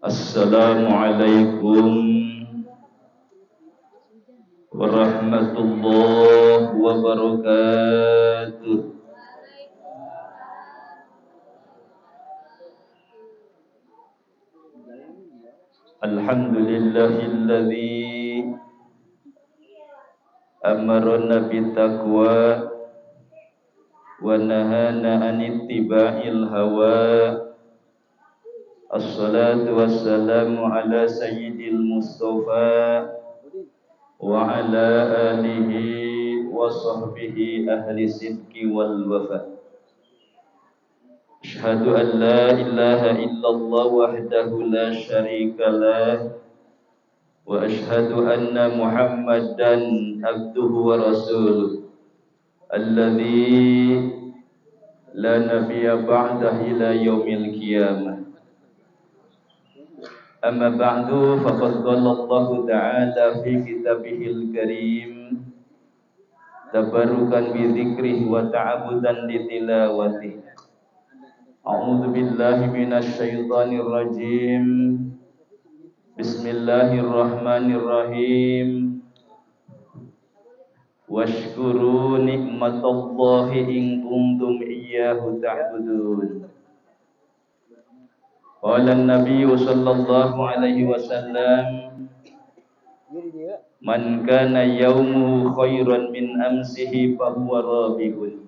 Assalamualaikum warahmatullahi wabarakatuh. Alhamdulillahilladzi amarna bittaqwa wa nahana an ittiba'il hawa. Assalatu wassalamu ala sayyidil mustafa wa ala alihi wa sahbihi ahli sidqi wal wafa. Asyhadu an la ilaha illallah wahdahu la syarika lah wa asyhadu anna Muhammadan abduhu wa rasuluh alladzi la nabiyya ba'dahu ila yaumil qiyamah. Amma ba'du, faqad qala Allah ta'ala fi kitabihil karim tabarukan bi dzikrihi wa ta'abudan li tilawatihi. A'udzu billahi minasy syaithanir rajim. Bismillahirrahmanirrahim. Washkuru nikmatallahi in kuntum iyyahu ta'budun. Qala an-nabiy sallallahu alaihi wasallam, man kana yaumuhu khairan min amsihi fahuwa rabihun.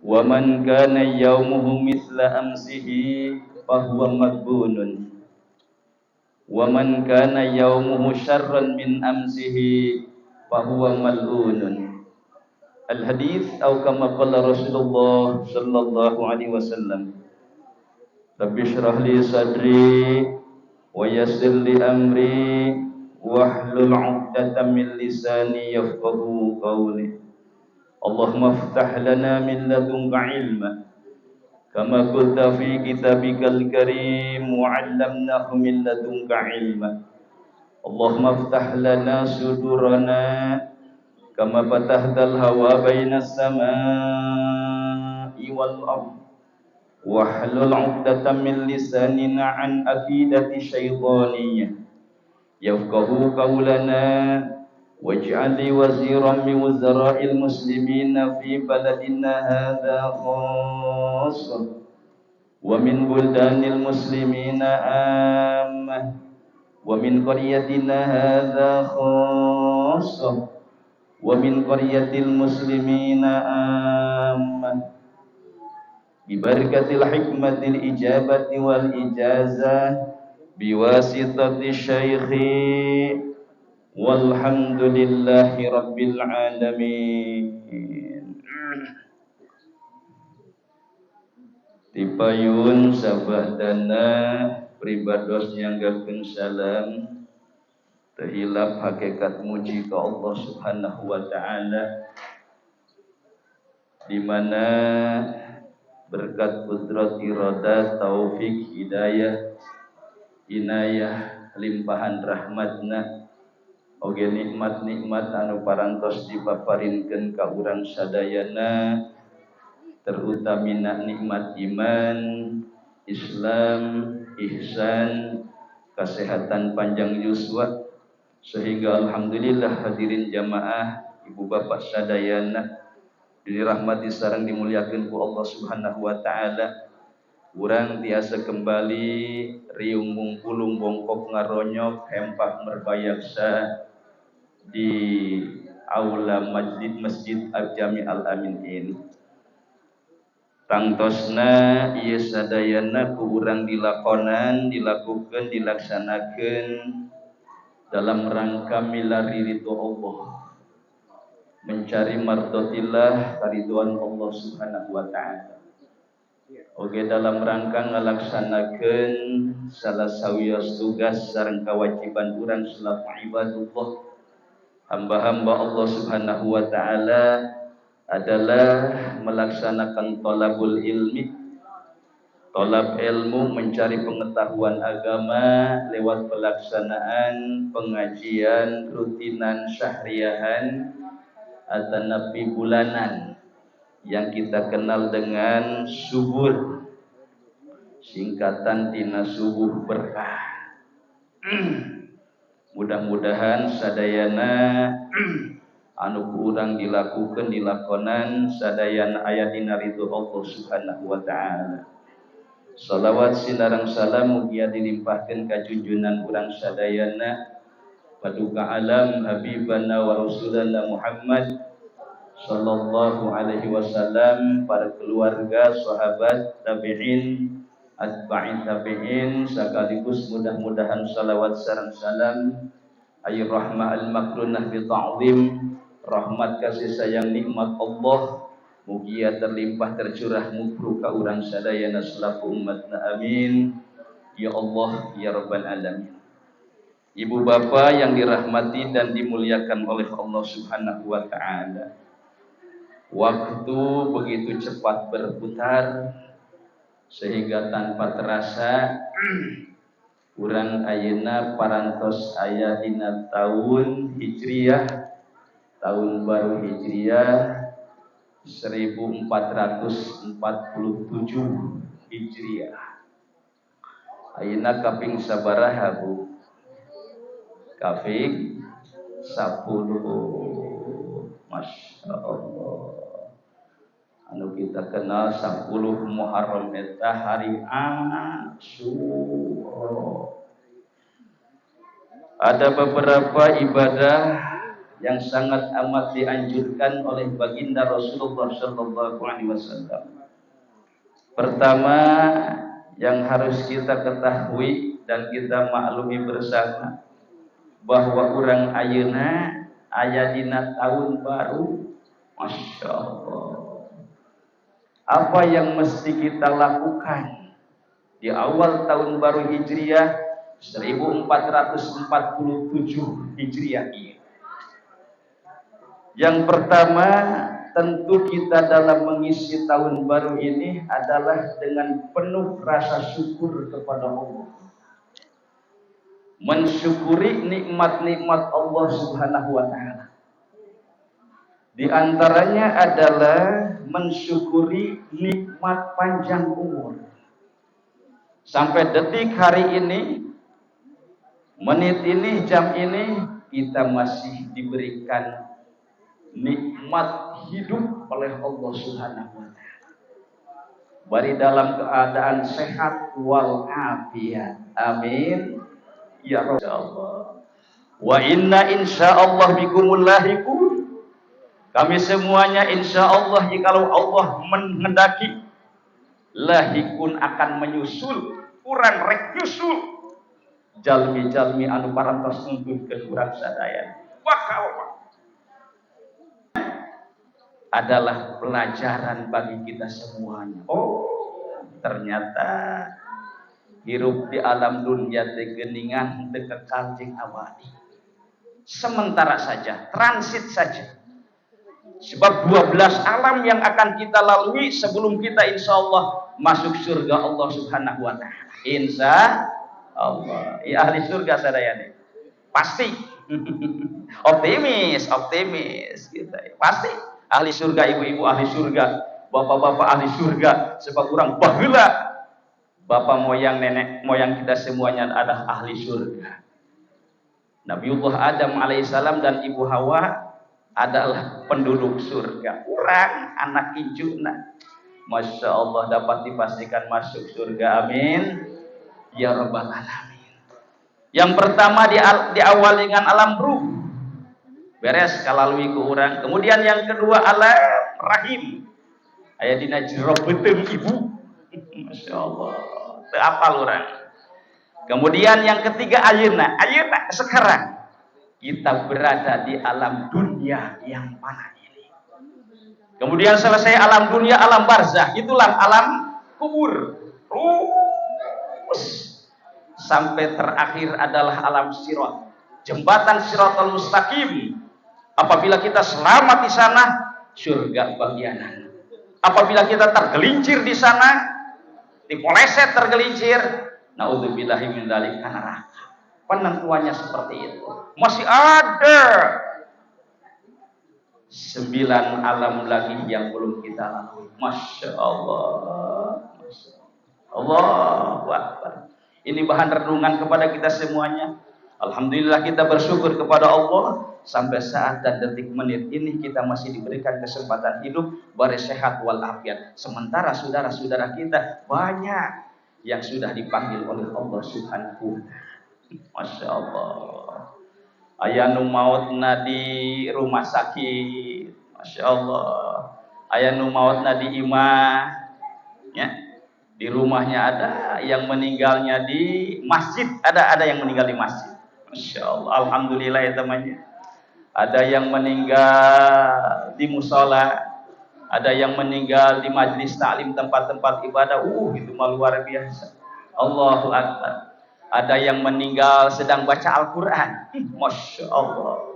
Wa man kana yaumuhu mithla amsihi fahuwa madbunun. Wa man kana yaumuhu syarran min amsihi fahuwa mal'unun. Al-hadits atau kama qala Rasulullah sallallahu alaihi wasallam. Rabbi shrah li sadri wa yassir li amri wahlul 'uqdatam min lisani yafqahu qawli. Allahumma iftah lana min ladunka ilma kama qulta fi kitabikal karim wa 'allamnahu min ladunka ilma. Allahumma iftah lana sudurana kama fatahtal hawa bainas samaa'i wal ardh wahlul 'uqdatam min lisanina an aqidati syaitaniyah yafqahu qawlana waj'al li waziran min wuzara'il muslimina fi baladina hadza khassah wa min buldanil muslimina ammah wa min qaryatina hadza khassah wa min qaryatil muslimina ammah bi barakatil hikmatil ijabati wal ijazah biwasitati syaikhi walhamdulillahi rabbil alamin. Tipayun sabadana pribados nyanggakeun salam tehilap hakikat muji ka Allah Subhanahu wa taala, di mana berkat kudrat irada taufik hidayah inayah limpahan rahmatna oge nikmat-nikmat anu parantos dipaparinkeun ka urang sadayana, terutamina nikmat iman, Islam, ihsan, kesehatan panjang yuswa, sehingga alhamdulillah hadirin jamaah ibu bapak sadayana dirahmati sareng dimuliakeun ku Allah Subhanahu wa taala. Urang tiasa kembali riung mungkulung bongkok ngaronyok hempah merbayaksa di aula masjid Al-Jami Al-Amin ini. Tangtosna ieu sadayana ku urang dilakonan, dilakukeun, dilaksanakeun dalam rangka milari ridho Allah, mencari mardotillah kariduan Allah Subhanahu wa taala. Oge dalam rangka ngalaksanakeun salah sawios tugas sareng kewajiban urang selaku ibadullah, hamba-hamba Allah Subhanahu wa taala adalah melaksanakan tolabul ilmi, tolab ilmu, mencari pengetahuan agama lewat pelaksanaan pengajian rutinan syahriahan atau nabi bulanan yang kita kenal dengan subuh. singkatan tina subuh berkah. Mudah-mudahan sadayana anu kurang dilakukan dilakonan sadayana aya dina ridho Allah Subhanahu wa taala. Salawat sinareng salam mugia dilimpahkeun ka junjungan urang sadayana paduka alam habibana wa rasulana Muhammad sallallahu alaihi wasallam, para keluarga, sahabat, tabi'in, atba'in tabi'in, sekaligus mudah-mudahan salawat sareng salam ayyur rahmah al-makrunah bi ta'zim, rahmat kasih sayang nikmat Allah mugia terlimpah tercurah mubru ka urang sadayana selaku umatna, amin ya Allah ya rabbal alamin. Ibu bapak yang dirahmati dan dimuliakan oleh Allah Subhanahu wa taala, waktu begitu cepat berputar sehingga tanpa terasa urang ayeuna parantos aya dina tahun Hijriyah, tahun baru Hijriyah 1447 Hijriyah. Ayeuna kaping sabaraha Bu? Kaping 10. Masya Allah. Anu kita kenal 10 Muharram eta hari Asyura. Ada beberapa ibadah yang sangat amat dianjurkan oleh baginda Rasulullah sallallahu alaihi wasallam. Pertama yang harus kita ketahui dan kita maklumi bersama bahwa orang ayeuna aya dina tahun baru. Masya Allah. Apa yang mesti kita lakukan di awal tahun baru Hijriyah 1447 Hijriyah ini? Yang pertama, tentu kita dalam mengisi tahun baru ini adalah dengan penuh rasa syukur kepada Allah. Mensyukuri nikmat-nikmat Allah Subhanahu wa taala. Di antaranya adalah mensyukuri nikmat panjang umur. Sampai detik hari ini, menit ini, jam ini, kita masih diberikan nikmat hidup oleh Allah Subhanahu wa taala. Bari dalam keadaan sehat wal afiat. Amin. Ya Allah. Wa inna insyaallah bikumul lahiqun. Kami semuanya insyaallah jikalau Allah menghendaki lahikun akan menyusul, urang rek nyusul jalmi-jalmi anu parantos nuntutkeun urang sadaya. Bakal adalah pelajaran bagi kita semuanya. Oh, ternyata hirup di alam dunia teh geuningan teu kekal jeung abadi. Sementara saja, transit saja. Sebab 12 alam yang akan kita lalui sebelum kita insyaallah masuk surga Allah Subhanahu wa taala. Insya Allah. Ya ahli surga sadayana. Pasti. optimis kita. Pasti ahli surga, ibu-ibu ahli surga, bapak-bapak ahli surga, sebab kurang baheula bapak moyang nenek moyang kita semuanya adalah ahli surga. Nabiullah Adam alaihissalam dan Ibu Hawa adalah penduduk surga. Urang anak injuna, masya Allah dapat dipastikan masuk surga. Amin ya rabbal alamin. Yang pertama diawali dengan alam ruh, beres kalalui ku urang. Kemudian yang kedua alam rahim, aya dina jero beuteung ibu. Masya Allah, teu apal urang. Kemudian yang ketiga ayeuna sekarang kita berada di alam dunia yang fana ini. Kemudian selesai alam dunia, alam barzah, itulah alam kubur. Terus sampai terakhir adalah alam sirat, jembatan Siratal Mustaqim. Apabila kita selamat di sana, surga bagianan. Apabila kita tergelincir di sana, dipoleset tergelincir, naudzubillahi min dzalik, neraka. Penentuannya seperti itu. Masih ada 9 alam lagi yang belum kita lalui. Masya Allah. Allahu Akbar. Ini bahan renungan kepada kita semuanya. Alhamdulillah kita bersyukur kepada Allah sampai saat dan detik menit ini kita masih diberikan kesempatan hidup bersehat walafiat. Sementara saudara-saudara kita banyak yang sudah dipanggil oleh Allah Subhanahu wa taala. Masya Allah. Aya nu mautna di rumah sakit, Masya Allah. Aya nu mautna di imah, ya. Di rumahnya ada, yang meninggalnya di masjid, ada yang meninggal di masjid. Masya Allah, alhamdulillah ya temannya. Ada yang meninggal di musola, ada yang meninggal di majlis taklim tempat-tempat ibadah. Itu mah luar biasa. Allahu Akbar. Ada yang meninggal sedang baca Al-Quran. Masya Allah.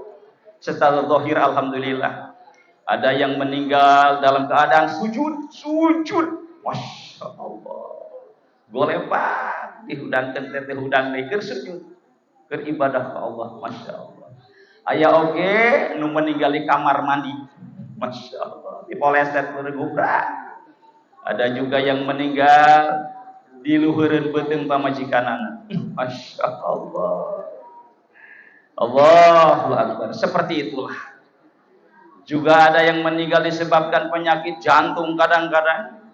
Setelah zahir alhamdulillah. Ada yang meninggal dalam keadaan sujud. Masya Allah. Golepat dihudangkeun teh hudang deui keur sujud. Keur ibadah ke Allah. Masya Allah. Aya oge nu meninggal di kamar mandi. Masya Allah. Dipoleset keur gubrak. Ada juga yang meninggal di luhureun beuteung pamajikanana. Masya Allah. Allahu Akbar. Seperti itulah. Juga ada yang meninggal disebabkan penyakit jantung kadang-kadang.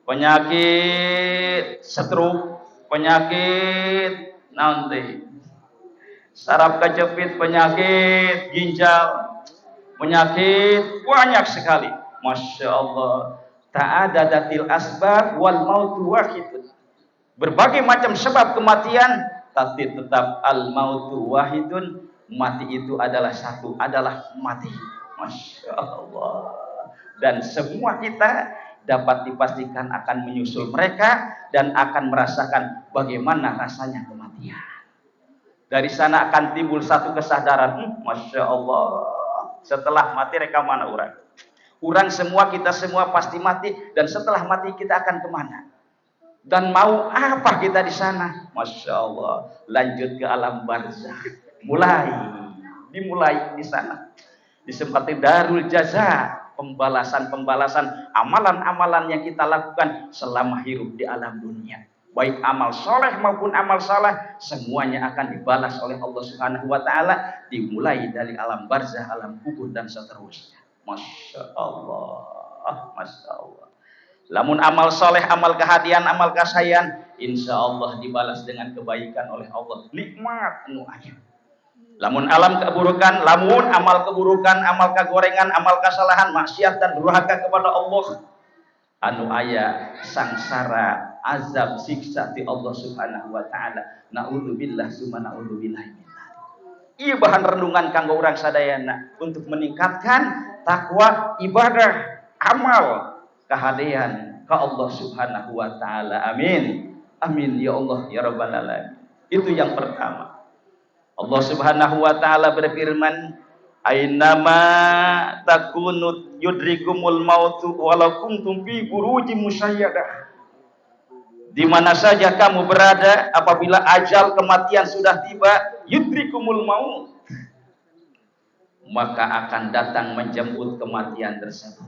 Penyakit stroke, penyakit nanti saraf kejepit, penyakit ginjal, penyakit banyak sekali. Masya Allah. Ta'adadatil asbab wal mautu wahidun. Berbagai macam sebab kematian, tapi tetap al mautu wahidun. Mati itu adalah satu, adalah mati. Masya Allah. Dan semua kita dapat dipastikan akan menyusul mereka dan akan merasakan bagaimana rasanya kematian. Dari sana akan timbul satu kesadaran, Masya Allah. Setelah mati reka mana orang? Orang semua, kita semua pasti mati, dan setelah mati kita akan kemana? Dan mau apa kita di sana? Masya Allah. Lanjut ke alam barzakh. Dimulai di sana. Disempati darul jaza, pembalasan amalan-amalan yang kita lakukan selama hidup di alam dunia. Baik amal soleh maupun amal salah, semuanya akan dibalas oleh Allah Subhanahu wa taala, dimulai dari alam barzakh, alam kubur dan seterusnya. Masya Allah, Masya Allah. Lamun amal soleh, amal kehadian, amal kasayan, insya Allah dibalas dengan kebaikan oleh Allah. Nikmat anu aya. Lamun amal keburukan, amal kegorengan, amal kesalahan, maksiat dan durhaka kepada Allah, anu aya sangsara, azab, siksa di Allah Subhanahu wa taala. Naudzubillah summa naudzubillah. Ieu bahan renungan kanggo urang sadayana untuk meningkatkan takwa, ibadah, amal, kehadian ke Allah Subhanahu wa taala. Amin. Amin ya Allah ya rabbal alamin. Itu yang pertama. Allah Subhanahu wa taala berfirman, "Ainama takunu yudrikumul mautu walau kuntum fi burujim musayyadah." Di mana saja kamu berada, apabila ajal kematian sudah tiba, yudrikumul maut, maka akan datang menjemput kematian tersebut.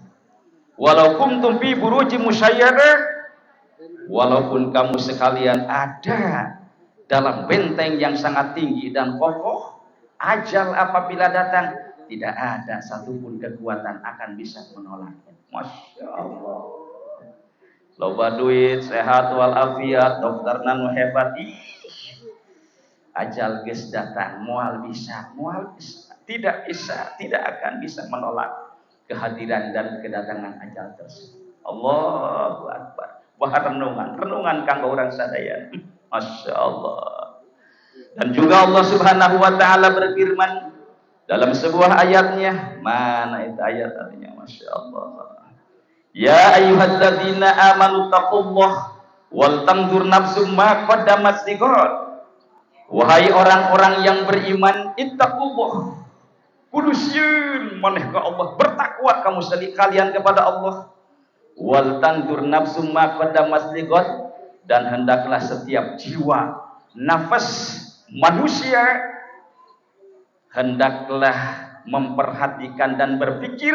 Walau kuntum fi burujim musayyadah, walaupun kamu sekalian ada dalam benteng yang sangat tinggi dan kokoh, ajal apabila datang, tidak ada satupun kekuatan akan bisa menolaknya. Masya Allah. Loba duit, sehat walafiat, dokter nanu hebat, ajal geus datang, moal bisa, tidak akan bisa menolak kehadiran dan kedatangan ajal tersebut. Allahu Akbar. Bahan renungan kanggo urang sadaya. Masya Allah. Dan juga Allah Subhanahu wa taala berfirman dalam sebuah ayatnya, mana itu ayat artinya? Masya Allah. Ya ayyuhalladzina amanu taqullah wal tanzur nafsum ma qaddamat lighad. Wahai orang-orang yang beriman, ittaqullah. Kudusieun maneh ka Allah, bertakwa kamu sekalian kepada Allah. Wal tanzur nafsum ma qaddamat lighad, dan hendaklah setiap jiwa, nafas manusia hendaklah memperhatikan dan berpikir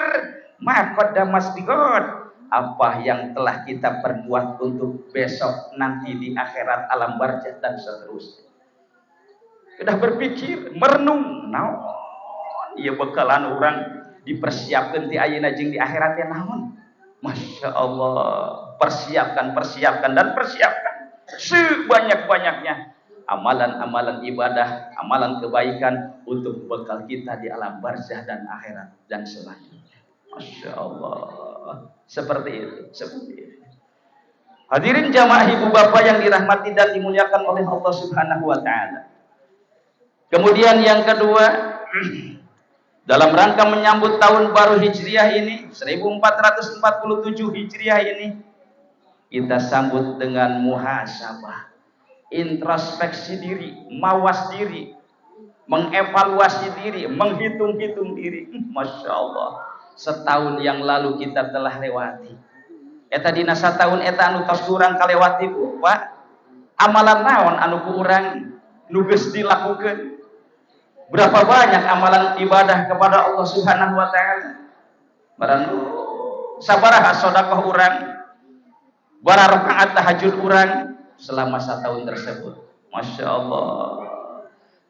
ma qaddamat lighad, apa yang telah kita perbuat untuk besok nanti di akhirat alam barzah dan seterusnya. Sudah berpikir, merenung, naon ieu bekalan orang dipersiapkan di ayeuna jeung di akhirat teh naon? Masya Allah, persiapkan dan persiapkan sebanyak-banyaknya amalan-amalan ibadah, amalan kebaikan untuk bekal kita di alam barzah dan akhirat dan selanjutnya. Masya Allah, seperti itu. Hadirin jamaah ibu bapak yang dirahmati dan dimuliakan oleh Allah Subhanahu wa taala. Kemudian yang kedua, dalam rangka menyambut tahun baru Hijriah ini, 1447 Hijriah ini, kita sambut dengan muhasabah, introspeksi diri, mawas diri, mengevaluasi diri, menghitung-hitung diri. Masya Allah, setahun yang lalu kita telah lewati. Eta dina satahun eta anu tos kurang kalewati ku, Pak. Amalan naon anu ku urang nu geus dilakukeun? Berapa banyak amalan ibadah kepada Allah Subhanahu wa taala? Barang sabaraha sedekah urang, bara rakaat tahajud urang selama setahun tersebut. Masya Allah.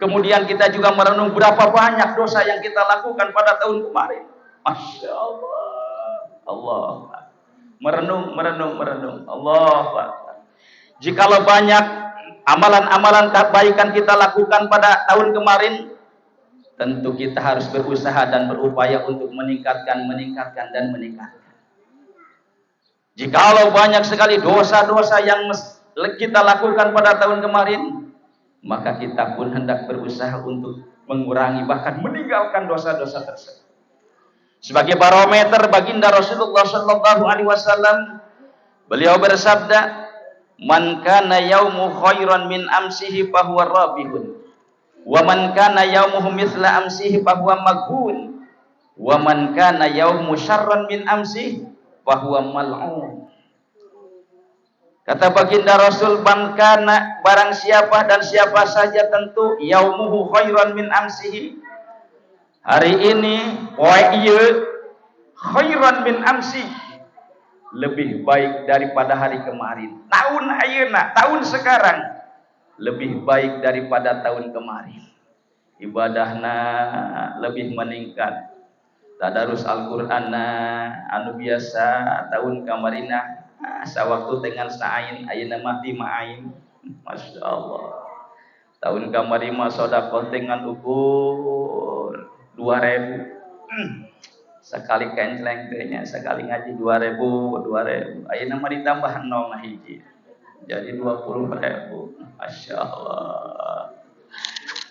Kemudian kita juga merenung berapa banyak dosa yang kita lakukan pada tahun kemarin. Masya Allah. Allah. Merenung. Allah. Jikalau banyak amalan-amalan kebaikan kita lakukan pada tahun kemarin, tentu kita harus berusaha dan berupaya untuk meningkatkan. Jikalau banyak sekali dosa-dosa yang kita lakukan pada tahun kemarin, maka kita pun hendak berusaha untuk mengurangi bahkan meninggalkan dosa-dosa tersebut. Sebagai barometer baginda Rasulullah sallallahu alaihi wasallam, beliau bersabda, "Man kana yaumu khairan min amsihi fahuwa rabihun, wa man kana yaumuhu mithla amsihi fahuwa maghun, wa man kana yaumu syarran min amsihi fahuwa mal'un." Kata baginda Rasul, "Man kana," barang siapa dan siapa saja tentu, yaumuhu khairan min amsihi, hari ini poe ieu khairan min amsihi, lebih baik daripada hari kemarin. Tahun ayeuna, tahun sekarang lebih baik daripada tahun kemarin. Ibadahna lebih meningkat. Tadarus Al-Qur'anna anu biasa tahun kamarina sawaktu dengan sa'ain ayeuna mah 5 ain. Masya Allah. Tahun kamari mah sedekah dengan ukur 2000. Sekali kenceleng teh nya, sekali ngaji 2000. Ayeuna mah ditambah 0 hiji. Jadi 20.000. Masya Allah.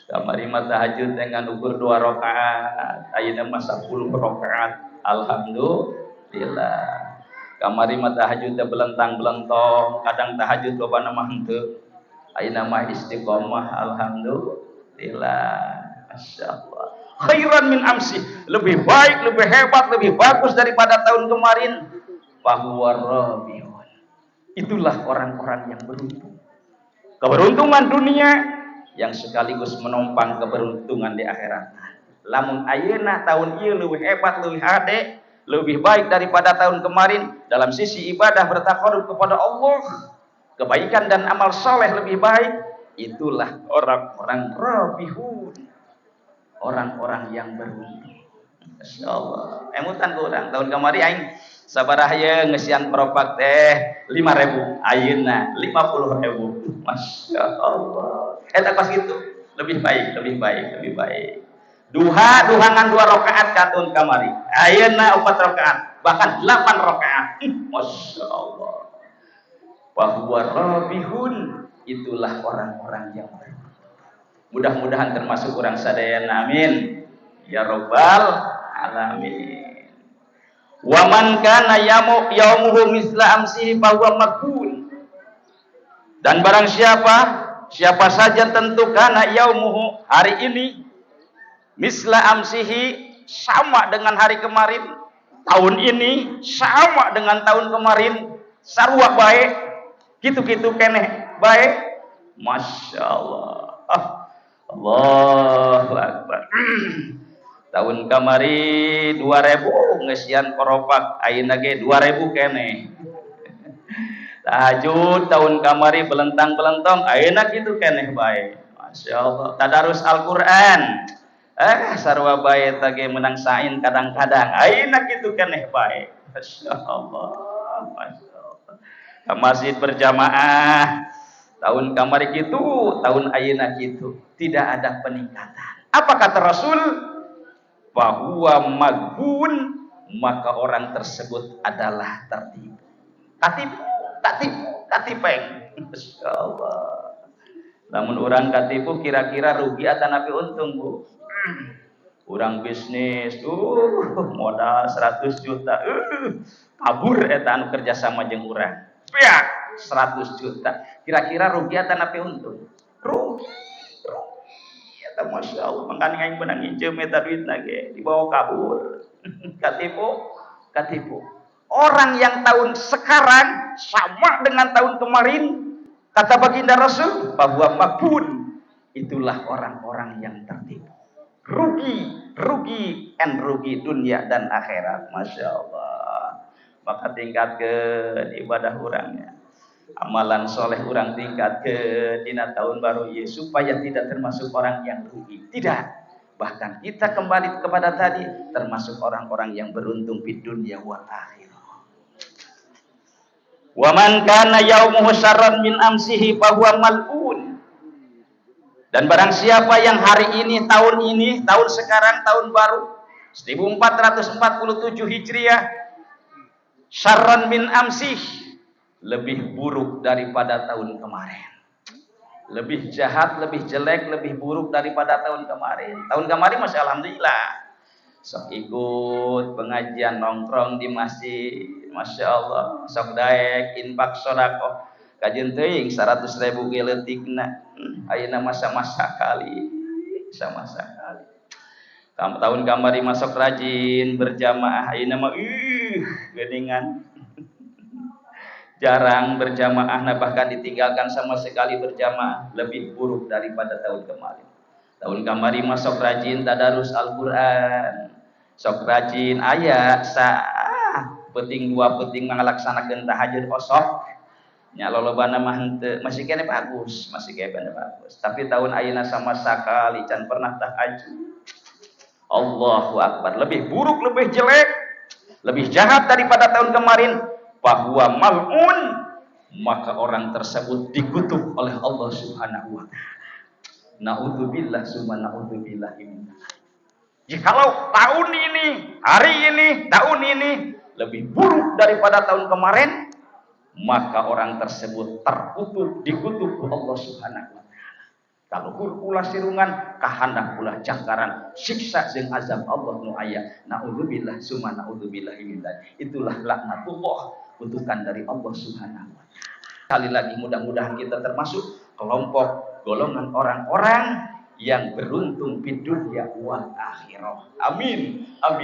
Kamari mah tahajud dengan ukur 2 rakaat, ayeuna mah 10 rakaat. Alhamdulillah. Kamari mah tahajud teh belentang-belentong, kadang tahajud lobana mah henteu. Ayeuna mah istiqomah, alhamdulillah. Masya Allah. Khairan min amsi, lebih baik, lebih hebat, lebih bagus daripada tahun kemarin. Fahuwa rabihun. Itulah orang-orang yang beruntung. Keberuntungan dunia yang sekaligus menopang keberuntungan di akhirat. Lamun ayeuna tahun ieu leuwih hebat, leuwih hade, lebih baik daripada tahun kemarin dalam sisi ibadah bertaqarrub kepada Allah, kebaikan dan amal soleh lebih baik. Itulah orang-orang rabihun, orang-orang yang beruntung. Masya Allah. Emutan kurang tahun kemarin aing sabaraha ye ngesian propak teh 5.000, ayeuna 50.000. Masya Allah. Eta pas gitu lebih baik. Duhangan 2 rakaat katun kamari. Ayeuna 4 rakaat, bahkan 8 rakaat. Masya Allah. Wa huwa rabihun, itulah orang-orang yang beruntung. Mudah-mudahan termasuk orang sadayana, amin ya rabbal alamin. Wa man kana yaumuhu misla amsihi fa huwa maghun. Dan barang siapa saja tentu kana yaumuhu, hari ini, misla amsihi, sama dengan hari kemarin, tahun ini sama dengan tahun kemarin, sarua baik, gitu-gitu keneh baik. Masya Allah. Allahu Akbar. Tahun kamari 2000 ngesian koropak ayeuna ge 2000 keneh. Tahajud tahun kamari belentang-belentong ayeuna kitu keneh bae. Masyaallah. Tadarus Al-Qur'an. Sarua bae tage menang sain kadang-kadang ayeuna kitu keneh bae. Masyaallah. Masyaallah. Ka masjid berjamaah tahun kamari kitu, tahun ayeuna kitu. Tidak ada peningkatan. Apa kata Rasul? Bahwa maghbun, maka orang tersebut adalah tertipu. Katipeng. Masyaallah. Namun orang katipu kira-kira rugi atau napi untung, Bu? Orang bisnis modal 100 juta. Kabur eta anu kerja sama jeung urang. Ya, 100 juta. Kira-kira rugi atau napi untung? Rugi. Masya Allah, makanya yang benang hijau meta duit lagi dibawa kabur. Katipu. Orang yang tahun sekarang sama dengan tahun kemarin, kata baginda Rasul, bahwa maghbun, itulah orang-orang yang tertipu. Rugi dunia dan akhirat. Masya Allah. Maka tingkatkan ibadah orangnya. Amalan soleh orang tingkat ke dina tahun baru ya, supaya tidak termasuk orang yang rugi. Tidak. Bahkan kita kembali kepada tadi, termasuk orang-orang yang beruntung di dunia wal akhirah. Wa man kana yaumuhu syarran min amsihi fa huwa mal'un. Dan barang siapa yang hari ini, tahun sekarang, tahun baru 1447 Hijriah, syarran min amsihi, lebih buruk daripada tahun kemarin, lebih jahat, lebih jelek, lebih buruk daripada tahun kemarin. Tahun kemarin masya alhamdulillah sok ikut pengajian nongkrong di masjid, masya Allah, sok daek infak sodako kajian teuing 100.000 ge leutikna ayeuna masa-masa kali. Tahun kamari masuk rajin berjamaah ayeuna mah geuningan. Jarang berjamaah, bahkan ditinggalkan sama sekali berjamaah, lebih buruk daripada tahun kemarin. Tahun kemarin masuk rajin tadarus Al-Qur'an, sok rajin aya penting 2 penting ngalaksanakeun tahajud osok nya lolobana mah henteu, masih kene bagus. Tapi tahun ayeuna sama sakali can pernah tahajud. Allahu akbar, lebih buruk, lebih jelek, lebih jahat daripada tahun kemarin. Bahwa mal'un, maka orang tersebut dikutuk oleh Allah Subhanahu wa taala. Naudzubillah summa naudzubillah min. Jikalau tahun ini, hari ini, tahun ini lebih buruk daripada tahun kemarin, maka orang tersebut dikutuk Allah Subhanahu wa taala. Kalau pula sirungan, kahandak pula jangkaran, siksa jeung azab Allah nu aya. Naudzubillah summa naudzubillah min. Itulah laknatullah, kutukan dari Allah Subhanahu wa taala. Sekali lagi mudah-mudahan kita termasuk kelompok golongan orang-orang yang beruntung di dunia wal akhirah. Amin. Ya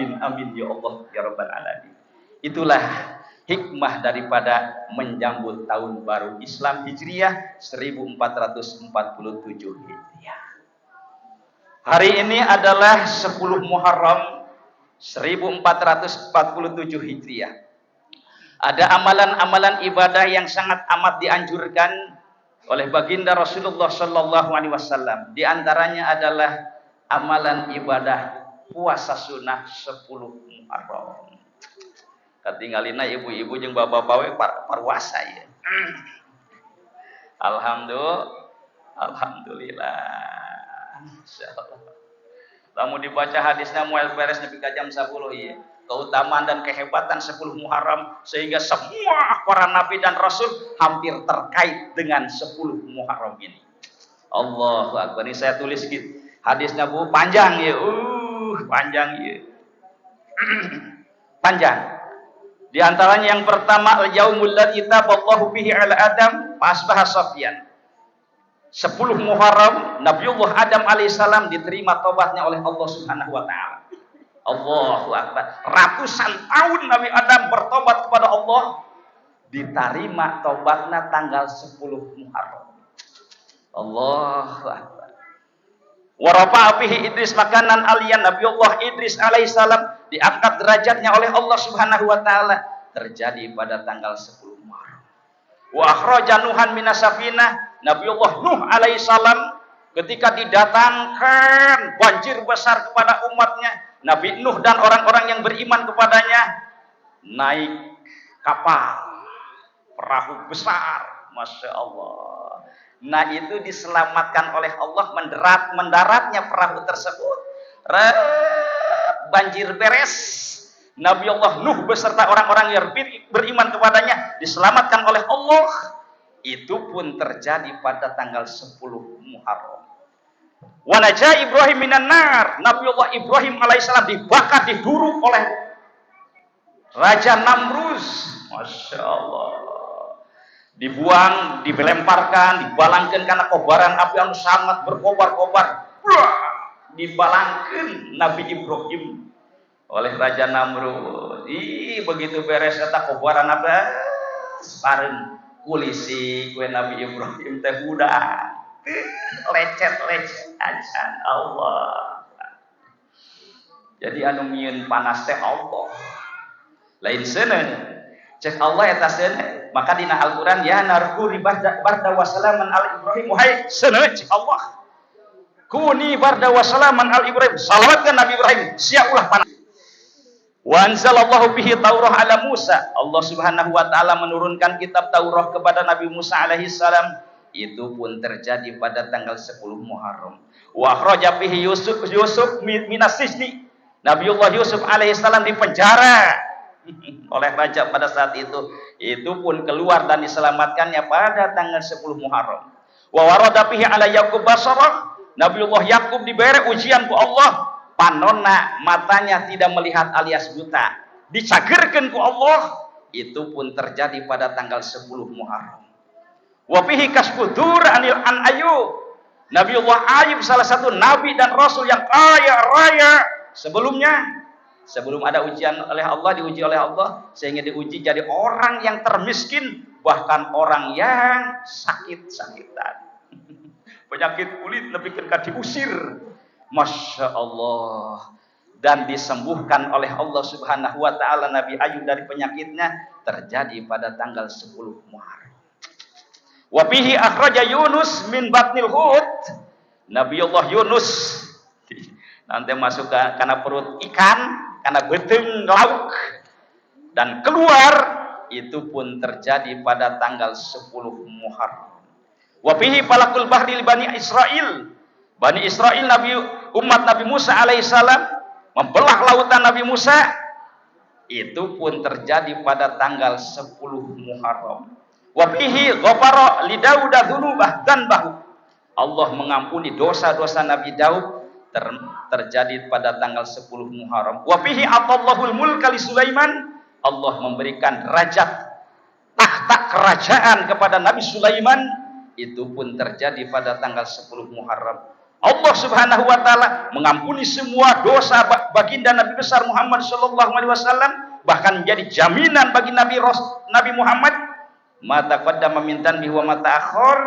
Allah ya rabbal alamin. Itulah hikmah daripada menyambut tahun baru Islam Hijriah 1447 Hijriah. Hari ini adalah 10 Muharram 1447 Hijriah. Ada amalan-amalan ibadah yang sangat amat dianjurkan oleh baginda Rasulullah sallallahu alaihi wasallam. Di antaranya adalah amalan ibadah puasa sunnah 10 Muharram. Katinggalina ibu-ibu jeung bapak-bapak parwasa ya. Alhamdulillah. Insyaallah. Lamun dibaca hadisnya moal beres nepi ka jam 10 ieu. Keutamaan dan kehebatan 10 Muharram sehingga semua para nabi dan rasul hampir terkait dengan 10 Muharram ini. Allahu akbar. Ini saya tulis gitu. Hadisnya Bu panjang ya. Panjang ya. Panjang. Di antaranya yang pertama al-yaumul ladzi taballahu bihi ala Adam fasbaha Sofyan. 10 Muharram Nabiullah Adam alaihissalam diterima tobatnya oleh Allah Subhanahu wa taala. Allahu akbar. Ratusan tahun Nabi Adam bertobat kepada Allah, diterima tobatnya tanggal 10 Muharram. Allahu akbar. Wa rafa'a bihi Idris makanan aliyan, Nabi Allah Idris alaihissalam diangkat derajatnya oleh Allah Subhanahu wa taala, terjadi pada tanggal 10 Muharram. Wa akhraja Nuhan minas safinah, Nabi Allah Nuh alaihissalam ketika didatangkan banjir besar kepada umatnya, Nabi Nuh dan orang-orang yang beriman kepadanya naik kapal perahu besar, masya Allah. Nah itu diselamatkan oleh Allah, mendaratnya perahu tersebut. Banjir beres, Nabi Allah Nuh beserta orang-orang yang beriman kepadanya diselamatkan oleh Allah. Itu pun terjadi pada tanggal 10 Muharram. Wa najaa Ibrahim minan nar, Nabi Allah Ibrahim alaihissalam dibakar, diduruk oleh Raja Namrus, masya Allah. Dibuang, dilemparkan, dibalangkan karena kobaran api yang sangat berkobar-kobar. Dibalangkan Nabi Ibrahim oleh Raja Namrud. Begitu beres kata kobaran api, sekarang kulisi kue Nabi Ibrahim teh udah lecet aja Allah. Jadi anu mieun panas teh Allah. Lain seuneu cek Allah eta seuneu. Maka dina Al-Quran ya narku barda wa salaman al Ibrahim, wahai seuneu cik Allah kuni barda wa salaman al Ibrahim, salawatkan Nabi Ibrahim siap ulah panas. Wa anzalallahu bihi Taurah ala Musa, Allah Subhanahu wa taala menurunkan kitab Taurah kepada Nabi Musa alaihi salam, itu pun terjadi pada tanggal 10 Muharram. Wa akhraja bihi Yusuf minas sijni, Nabiullah Yusuf alaihi salam di penjara oleh raja pada saat itu pun keluar dan diselamatkannya pada tanggal 10 Muharram. Wa warada fihi ala Yaqub basarah, Nabiullah Yakub diberi ujian ku Allah, panonna matanya tidak melihat alias buta, dicagerkeun ku Allah, itu pun terjadi pada tanggal 10 Muharram. Wa fihi kasfudur an Ayub, Nabiullah Ayub salah satu nabi dan rasul yang kaya raya sebelum ada ujian oleh Allah, diuji oleh Allah sehingga diuji jadi orang yang termiskin, bahkan orang yang sakit-sakitan. Penyakit kulit lebih ketika diusir, masya Allah, dan disembuhkan oleh Allah Subhanahu wa taala Nabi Ayub dari penyakitnya, terjadi pada tanggal 10 Muharram. Wa bihi akhraja Yunus min batnil hut, Nabiullah Yunus nanti masuk ke karena perut ikan, karena beteng lauk dan keluar, itu pun terjadi pada tanggal 10 Muharram. Wa fihi falakul bahri li Bani Israil, Bani Israil umat Nabi Musa alaihissalam membelah lautan Nabi Musa, itu pun terjadi pada tanggal 10 Muharram. Wa fihi ghafara li Daud dzunubah dzanbahu, Allah mengampuni dosa-dosa Nabi Daud, terjadi pada tanggal 10 Muharram. Wa fihi atallahul mulka li Sulaiman, Allah memberikan derajat tahta kerajaan kepada Nabi Sulaiman, itu pun terjadi pada tanggal 10 Muharram. Allah Subhanahu wa taala mengampuni semua dosa baginda Nabi besar Muhammad sallallahu alaihi wasallam, bahkan menjadi jaminan bagi Nabi Muhammad, ma taqaddama min dhanbihi wa ma ta'akhkhar,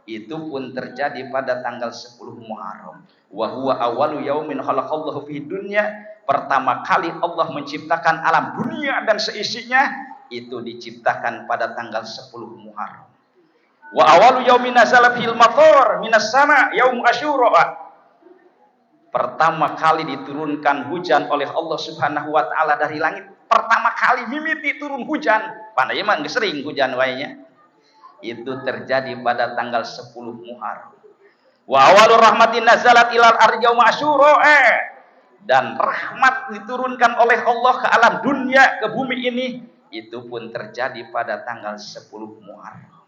itu pun terjadi pada tanggal 10 Muharram. Wa huwa awwalu yaumin khalaqallahu fid dunya, pertama kali Allah menciptakan alam dunia dan seisinya, itu diciptakan pada tanggal 10 Muharram. Wa awwalu yaumin nazala fil matar minas sama yaum Asyura, pertama kali diturunkan hujan oleh Allah Subhanahu wa taala dari langit, pertama kali mimiti turun hujan, pandai mah geus sering hujan wae nya, itu terjadi pada tanggal 10 Muharram. Wa awalur rahmatin nazalat ilal ardi yaum Asyura, dan rahmat diturunkan oleh Allah ke alam dunia, ke bumi ini, itu pun terjadi pada tanggal 10 Muharram.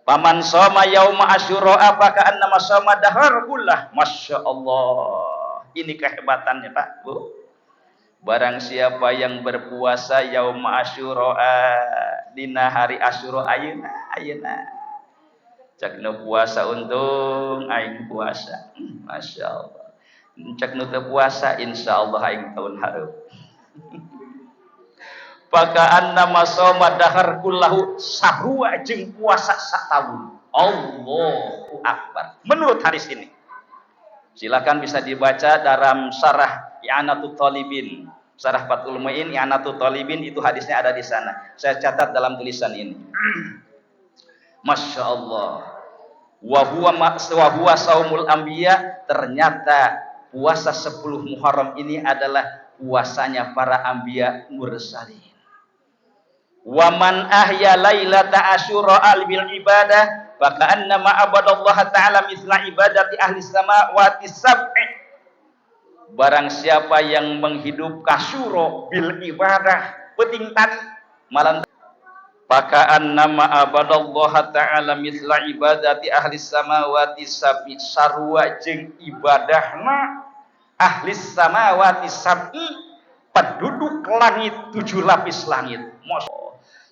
Paman shoma yauma Asyura apaka annama shoma dahar kullah, masya Allah, ini kehebatannya Pak Bu. Barang siapa yang berpuasa yauma Asyura, dina hari Asyura ayeuna cek nu puasa untung aing puasa, masya Allah. Cek nu teu puasa insyaallah aing tahun hareup. Paka annama shoma dahar kullahu, sarua jeung puasa satahun. Allahu akbar. Menurut hadis ini, Silakan bisa dibaca dalam Syarah I'anatul Talibin. Syarah Fathul Mu'in I'anatul Talibin, itu hadisnya ada di sana. Saya catat dalam tulisan ini. Masya Allah. Wa huwa saumul anbiya, ternyata puasa 10 Muharram ini adalah puasanya para anbiya mursalin. Wa man ahya lailata asyura al bil ibadah maka annama abadallaha ta'ala mithla ibadati ahli samawati sab'i. Barang siapa yang menghidup Asyura bil ibadah, penting tadi malam, maka annama abadallaha ta'ala mithla ibadati ahli samawati sab'i, sarua jeung ibadahna ahli samawati sab'i, penduduk langit 7 lapis langit.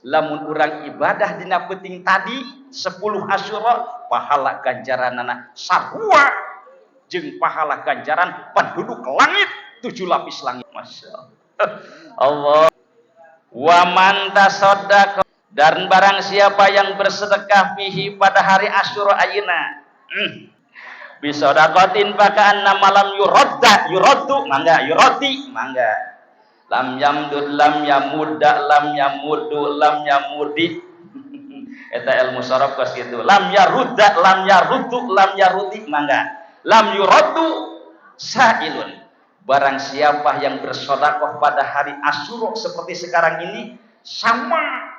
Lamun urang ibadah dina penting tadi 10 Asyura, pahala ganjaranana sarua jeung pahala ganjaran penduduk langit 7 lapis langit. Masya Allah. Wa man tasaddaqa, dan barang siapa yang bersedekah fihi pada hari Asyura ayeuna, bisadaqatin maka anna malam yuraddu mangga, yurati mangga, lam yamdud lam yamudda lam yamudu lam yamudi eta ilmu saraf kos kitu, lam yarudda lam yaruddu lam yarudi mangga, lam yuraddu sa'ilun. Barang siapa yang bersedekah pada hari Asyura seperti sekarang ini, sama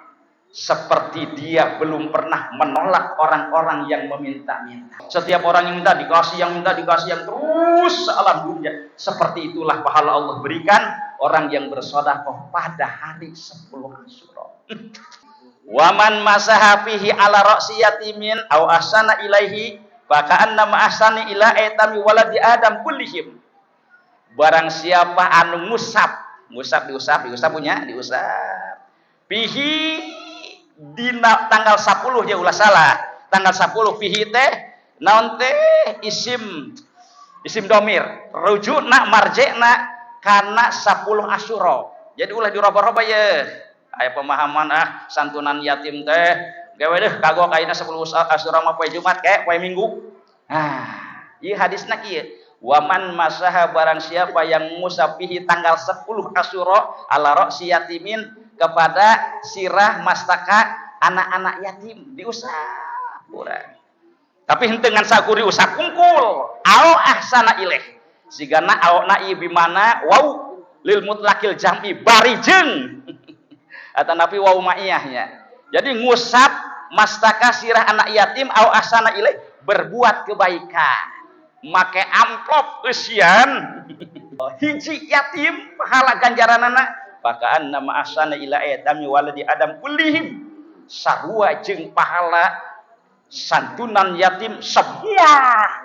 seperti dia belum pernah menolak orang-orang yang meminta-minta. Setiap orang yang minta dikasih, yang minta dikasih, yang terus alam dunia. Seperti itulah pahala Allah berikan orang yang bersedekah pada hari 10 Asyura. Waman masaha fihi ala ra'si yatimin aw ahsana ilaihi maka annama ahsani ila aitami waladi adam kullihim. Barang siapa anu diusap punya diusap fihi dina tanggal 10 ya ulah salah, tanggal 10 fihi teh naon teh isim domir rujukna marjekna karena 10 Asyura. Jadi ulah diroba-roba ya aya pemahaman santunan yatim teh gawe deh kagok ayeuna 10 Asyura mah poe Jumat kayak poe Minggu. Ieu hadisna kieu, waman masaha barang siapa yang musafihi tanggal 10 Asyura ala ra'si yatimin, kepada sirah mastaka anak-anak yatim diusap urang. Tapi henteu ngan saku diusap kungkul. Au ahsana ilaih. Sigana auna ieu bimana wau lil mutlaqil jam'i barijeng. Atau napi wau ma'iyahnya. Jadi ngusap mastaka sirah anak yatim au ahsana ilaih, berbuat kebaikan. Make amplop eusian hiji yatim pahala ganjaranana pakaan nama asana ila ayatami waladi adam kullihim, sarua jeung pahala santunan yatim semua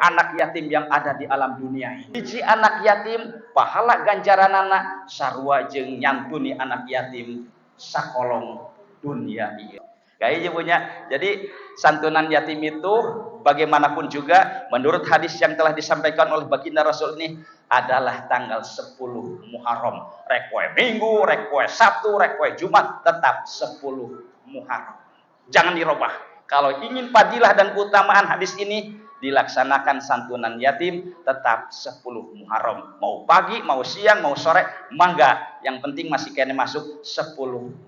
anak yatim yang ada di alam dunia ini. Hiji anak yatim pahala ganjaranana sarua jeung nyantuni anak yatim sakolong dunia ieu. Kayaknya punya. Jadi santunan yatim itu bagaimanapun juga menurut hadis yang telah disampaikan oleh baginda Rasul ini adalah tanggal 10 Muharram. Rek poe Minggu, rek poe Sabtu, rek poe Jumat, tetap 10 Muharram. Jangan dirubah. Kalau ingin fadilah dan keutamaan hadis ini, dilaksanakan santunan yatim tetap 10 Muharram. Mau pagi, mau siang, mau sore, mangga. Yang penting masih kene masuk 10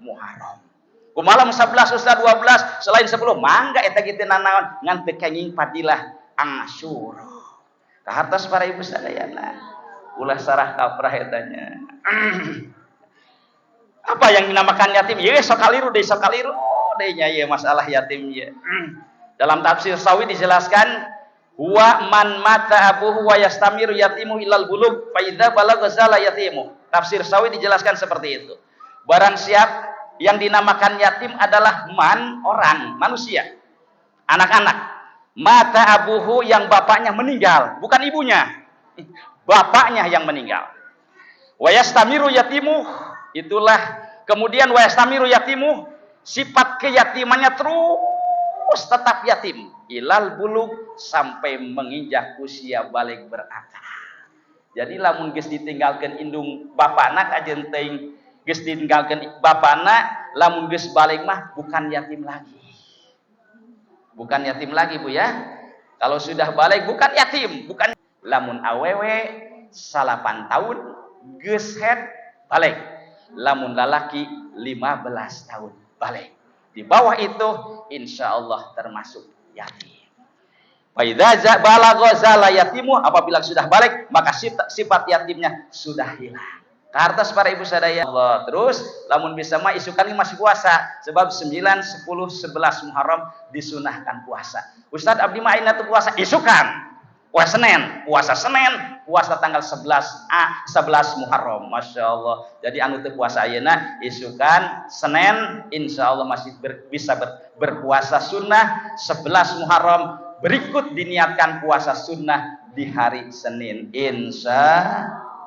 Muharram. Kumalam 11 ustaz 12 selain 10 mangga eta kitu nanaon ngan teu kenging fadilah Asyura. Kahartos para ibu sadayana ulah sarah kaprah etanya. Apa yang dinamakan yatim? Ye sakaliru deui sakaliru deui nya ye masalah yatim ye. Dalam tafsir Sawi dijelaskan huwa man mata abuhu wa yastamiru yatimu ilal bulug fa idza balagha zala yatimu. Tafsir Sawi dijelaskan seperti itu. Barang siapa yang dinamakan yatim adalah orang, manusia, anak-anak. Mata abuhu yang bapaknya meninggal, bukan ibunya, bapaknya yang meninggal. Wayastamiru yatimu, itulah kemudian wayastamiru yatimu, sifat keyatimannya terus tetap yatim. Ilal bulug, sampai menginjak usia balik berakal. Jadi lamun geus ditinggalkeun indung bapana kajeun teuing geus ditinggalkeun bapana, lamun geus balik mah bukan yatim lagi. Bukan yatim lagi Bu ya. Kalau sudah balik bukan yatim, bukan lamun awewe 8 tahun geus head balik, lamun lalaki 15 tahun balik. Di bawah itu insyaallah termasuk yatim. Fa idza balagha zala yatimu, apabila sudah balik maka sifat yatimnya sudah hilang. Kartas para ibu sadaya Allah. Terus lamun bisa mah isukan masih puasa, sebab 9, 10, 11 Muharram disunahkan puasa. Ustaz abdi mah ayeuna teu puasa, isukan puasa Senin, puasa tanggal 11 Muharram. Masya Allah. Jadi anu teu puasa ayeuna isukan Senin, insya Allah masih bisa berpuasa sunnah 11 Muharram. Berikut diniatkan puasa sunnah di hari Senin, insya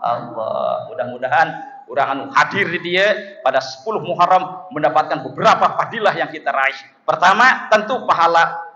Allah. Mudah-mudahan orang anu hadir di dia pada 10 Muharram mendapatkan beberapa fadilah yang kita raih. Pertama, tentu pahala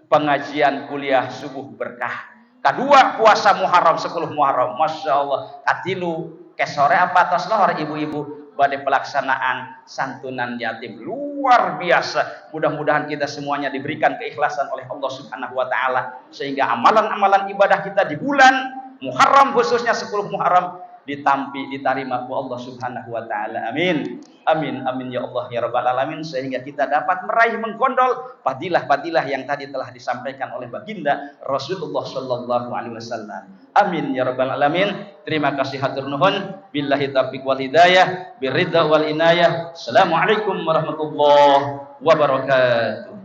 pengajian kuliah subuh berkah. Kedua, puasa Muharram 10 Muharram. Masya Allah. Katilu ke sore apa tos lohor ibu-ibu pada pelaksanaan santunan yatim luar biasa. Mudah-mudahan kita semuanya diberikan keikhlasan oleh Allah Subhanahu wa taala sehingga amalan-amalan ibadah kita di bulan Muharram khususnya 10 Muharram diterima oleh Allah Subhanahu wa taala. Amin. Amin amin ya Allah ya rabbal alamin, sehingga kita dapat meraih menggondol fadilah-fadilah yang tadi telah disampaikan oleh baginda Rasulullah sallallahu alaihi wasallam. Amin ya rabbal alamin. Terima kasih hatur nuhun. Billahi taufiq wal hidayah, biridha wal inayah. Assalamualaikum warahmatullahi wabarakatuh.